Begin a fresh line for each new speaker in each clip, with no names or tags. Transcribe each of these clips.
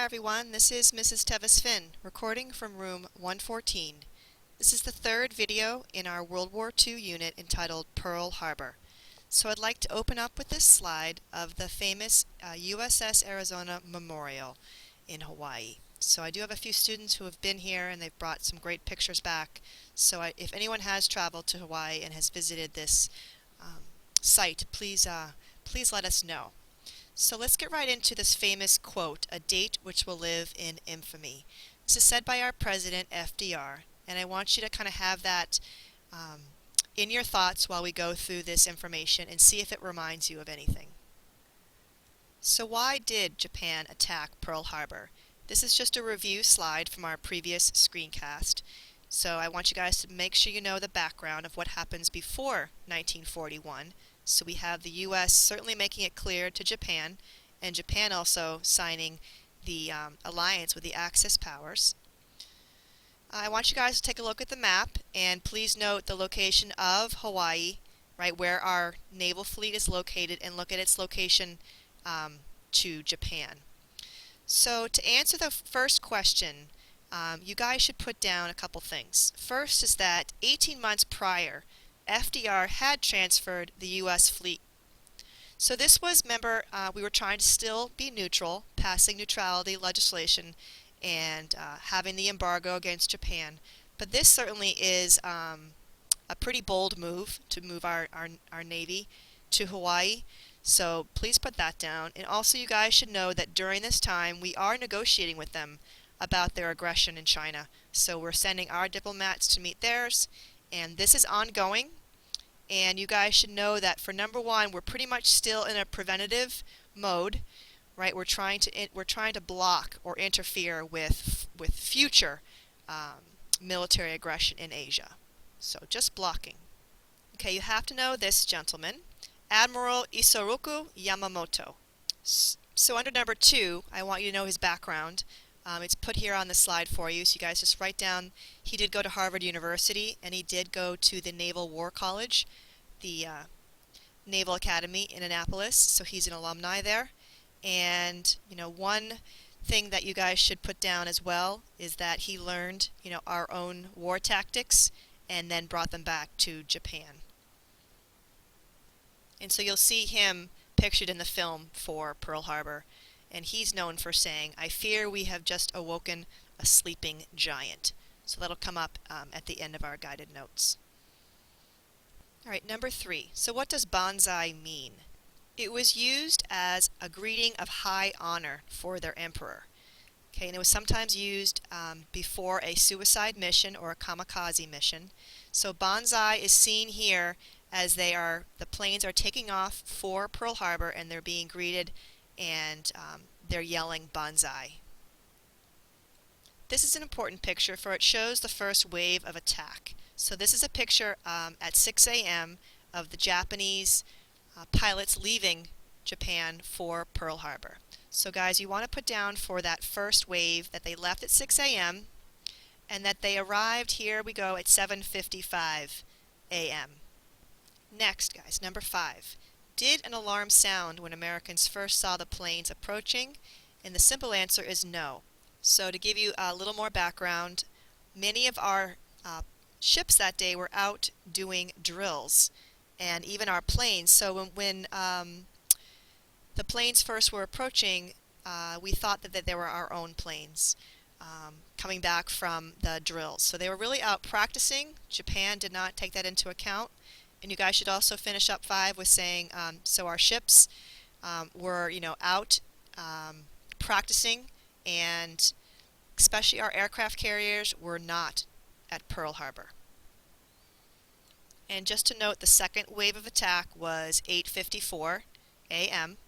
Hi everyone, this is Mrs. Tevis-Finn, recording from room 114. This is the third video in our World War II unit entitled Pearl Harbor. So I'd like to open up with this slide of the famous USS Arizona Memorial in Hawaii. So I do have a few students who have been here and they've brought some great pictures back. So if anyone has traveled to Hawaii and has visited this site, please let us know. So let's get right into this famous quote, "A date which will live in infamy." This is said by our president, FDR, and I want you to kind of have that in your thoughts while we go through this information and see if it reminds you of anything. So why did Japan attack Pearl Harbor? This is just a review slide from our previous screencast. So I want you guys to make sure you know the background of what happens before 1941. So we have the U.S. certainly making it clear to Japan, and Japan also signing the alliance with the Axis powers. I want you guys to take a look at the map, and please note the location of Hawaii, right, where our naval fleet is located, and look at its location to Japan. So to answer the first question, you guys should put down a couple things. First is that 18 months prior, FDR had transferred the U.S. fleet. So this was, remember, we were trying to still be neutral, passing neutrality legislation and having the embargo against Japan. But this certainly is a pretty bold move to move our Navy to Hawaii. So please put that down. And also you guys should know that during this time we are negotiating with them about their aggression in China. So we're sending our diplomats to meet theirs, and this is ongoing. And you guys should know that for number one, we're pretty much still in a preventative mode, right? We're trying to block or interfere with future military aggression in Asia. So just blocking. Okay, you have to know this gentleman, Admiral Isoroku Yamamoto. So under number two, I want you to know his background. It's put here on the slide for you, so you guys just write down he did go to Harvard University, and he did go to the Naval War College, the Naval Academy in Annapolis, so he's an alumni there. And one thing that you guys should put down as well is that he learned our own war tactics and then brought them back to Japan. And so you'll see him pictured in the film for Pearl Harbor. And he's known for saying, "I fear we have just awoken a sleeping giant." So that'll come up at the end of our guided notes. All right, number three. So what does banzai mean? It was used as a greeting of high honor for their emperor. Okay, and it was sometimes used before a suicide mission or a kamikaze mission. So banzai is seen here as the planes are taking off for Pearl Harbor and they're being greeted, and they're yelling banzai. This is an important picture, for it shows the first wave of attack. So this is a picture at 6 a.m. of the Japanese pilots leaving Japan for Pearl Harbor. So guys, you want to put down for that first wave that they left at 6 a.m. and that they arrived, here we go, at 7:55 a.m. Next, guys, number five. Did an alarm sound when Americans first saw the planes approaching? And the simple answer is no. So to give you a little more background, many of our ships that day were out doing drills, and even our planes. So when the planes first were approaching, we thought that they were our own planes coming back from the drills. So they were really out practicing. Japan did not take that into account. And you guys should also finish up five with saying, so our ships were, out practicing, and especially our aircraft carriers were not at Pearl Harbor. And just to note, the second wave of attack was 8:54 a.m.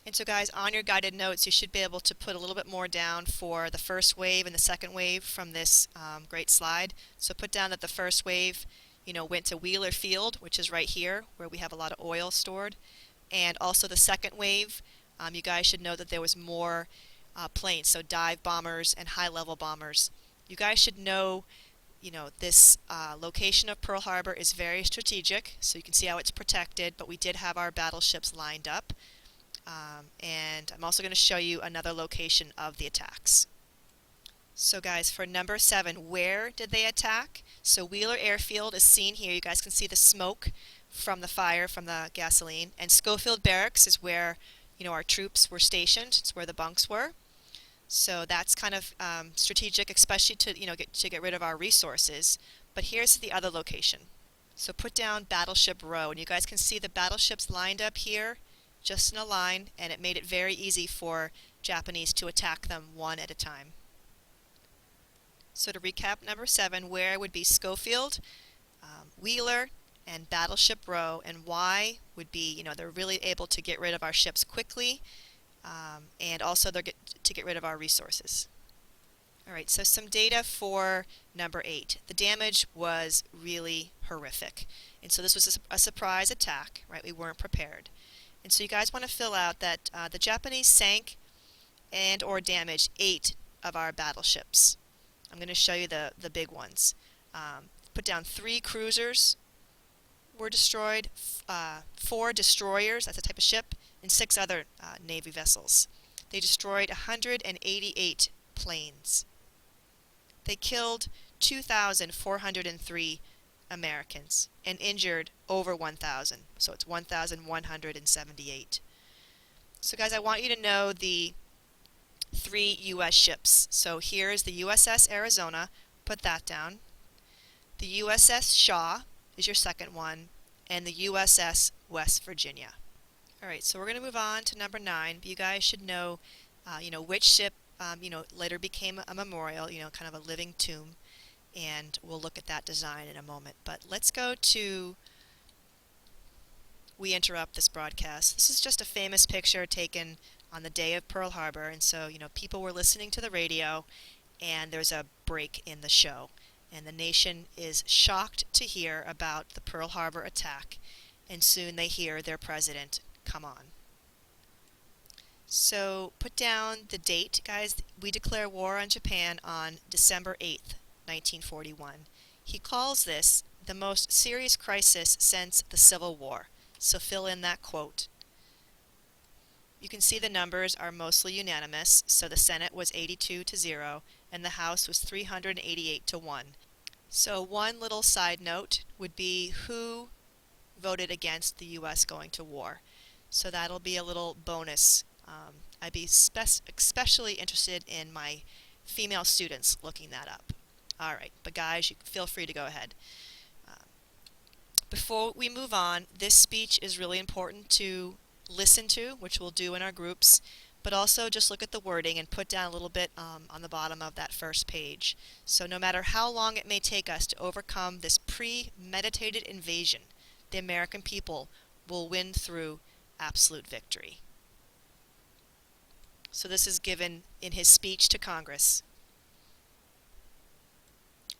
And so guys, on your guided notes, you should be able to put a little bit more down for the first wave and the second wave from this great slide. So put down that the first wave went to Wheeler Field, which is right here, where we have a lot of oil stored. And also the second wave, you guys should know that there was more planes, so dive bombers and high-level bombers. You guys should know, this location of Pearl Harbor is very strategic, so you can see how it's protected, but we did have our battleships lined up. And I'm also going to show you another location of the attacks. So guys, for number 7, where did they attack? So Wheeler Airfield is seen here. You guys can see the smoke from the fire from the gasoline. And Schofield Barracks is where, our troops were stationed. It's where the bunks were. So that's kind of strategic, especially to, get rid of our resources. But here's the other location. So put down Battleship Row, and you guys can see the battleships lined up here, just in a line, and it made it very easy for Japanese to attack them one at a time. So to recap number 7, where would be Schofield, Wheeler, and Battleship Row, and why would be, they're really able to get rid of our ships quickly, and also to get rid of our resources. Alright, so some data for number 8. The damage was really horrific. And so this was a surprise attack, right? We weren't prepared. And so you guys want to fill out that the Japanese sank and or damaged 8 of our battleships. I'm going to show you the big ones. Put down 3 cruisers were destroyed, 4 destroyers, that's a type of ship, and 6 other Navy vessels. They destroyed 188 planes. They killed 2,403 Americans and injured over 1,000. So it's 1,178. So guys, I want you to know the 3 U.S. ships. So here's the USS Arizona. Put that down. The USS Shaw is your second one, and the USS West Virginia. Alright, so we're going to move on to number 9. You guys should know, which ship, later became a memorial, kind of a living tomb, and we'll look at that design in a moment. But let's go to We Interrupt This Broadcast. This is just a famous picture taken on the day of Pearl Harbor, and so, people were listening to the radio, and there's a break in the show. And the nation is shocked to hear about the Pearl Harbor attack, and soon they hear their president come on. So put down the date, guys. We declare war on Japan on December 8th, 1941. He calls this the most serious crisis since the Civil War. So fill in that quote. You can see the numbers are mostly unanimous, so the Senate was 82-0 and the House was 388-1. So one little side note would be who voted against the U.S. going to war. So that'll be a little bonus. I'd be especially interested in my female students looking that up. Alright, but guys, you feel free to go ahead. Before we move on, this speech is really important to listen to, which we'll do in our groups, but also just look at the wording and put down a little bit on the bottom of that first page. So no matter how long it may take us to overcome this premeditated invasion, the American people will win through absolute victory. So this is given in his speech to Congress.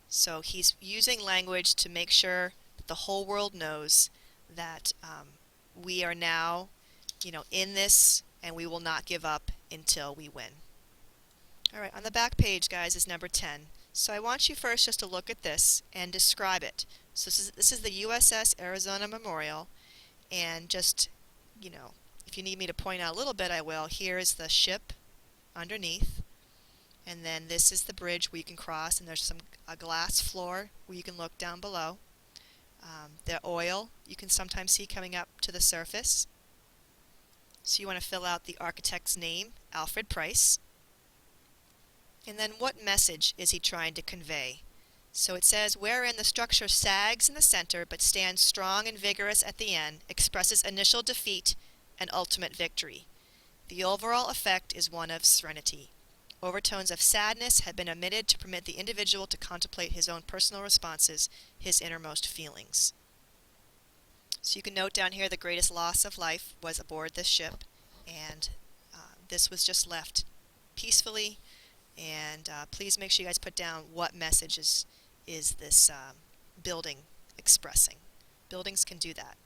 So he's using language to make sure that the whole world knows that we are now, in this, and we will not give up until we win. Alright, on the back page, guys, is number 10. So I want you first just to look at this and describe it. So this is the USS Arizona Memorial, and just, if you need me to point out a little bit, I will. Here is the ship underneath, and then this is the bridge where you can cross, and there's a glass floor where you can look down below. The oil you can sometimes see coming up to the surface. So you want to fill out the architect's name, Alfred Price. And then what message is he trying to convey? So it says, wherein the structure sags in the center but stands strong and vigorous at the end, expresses initial defeat and ultimate victory. The overall effect is one of serenity. Overtones of sadness have been omitted to permit the individual to contemplate his own personal responses, his innermost feelings. So you can note down here the greatest loss of life was aboard this ship, and this was just left peacefully. And please make sure you guys put down what message is this building expressing. Buildings can do that.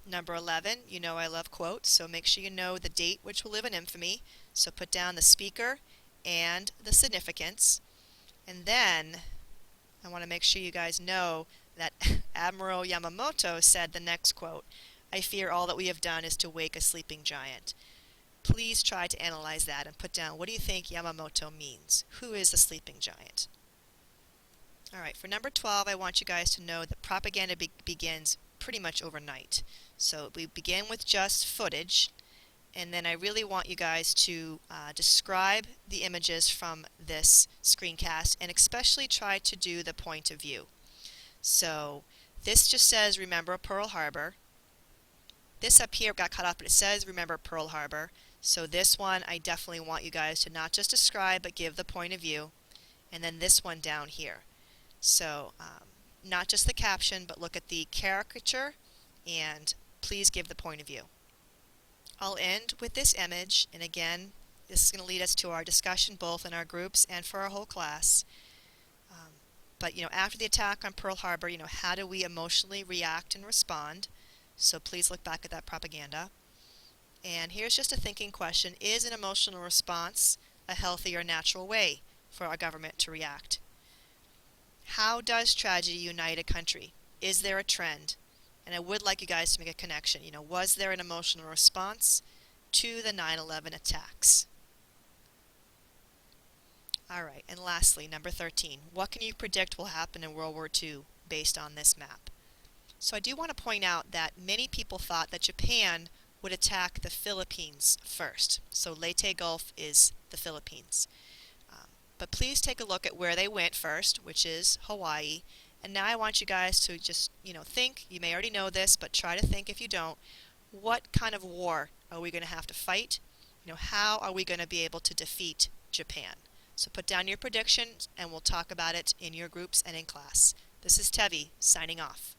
Number 11, you know I love quotes, so make sure you know the date which will live in infamy. So put down the speaker and the significance. And then I want to make sure you guys know that Admiral Yamamoto said the next quote. I fear all that we have done is to wake a sleeping giant. Please try to analyze that and put down, what do you think Yamamoto means? Who is the sleeping giant? Alright, for number 12, I want you guys to know that propaganda begins pretty much overnight. So we begin with just footage, and then I really want you guys to describe the images from this screencast, and especially try to do the point of view. So this just says, remember Pearl Harbor. This up here got cut off, but it says remember Pearl Harbor. So this one I definitely want you guys to not just describe, but give the point of view. And then this one down here. So not just the caption, but look at the caricature, and please give the point of view. I'll end with this image, and again, this is going to lead us to our discussion both in our groups and for our whole class. But after the attack on Pearl Harbor, how do we emotionally react and respond? So please look back at that propaganda. And here's just a thinking question. Is an emotional response a healthy or natural way for our government to react? How does tragedy unite a country? Is there a trend? And I would like you guys to make a connection. Was there an emotional response to the 9/11 attacks? Alright, and lastly, number 13. What can you predict will happen in World War II based on this map? So I do want to point out that many people thought that Japan would attack the Philippines first. So Leyte Gulf is the Philippines. But please take a look at where they went first, which is Hawaii. And now I want you guys to just, think. You may already know this, but try to think if you don't. What kind of war are we going to have to fight? How are we going to be able to defeat Japan? So put down your predictions, and we'll talk about it in your groups and in class. This is Tevi, signing off.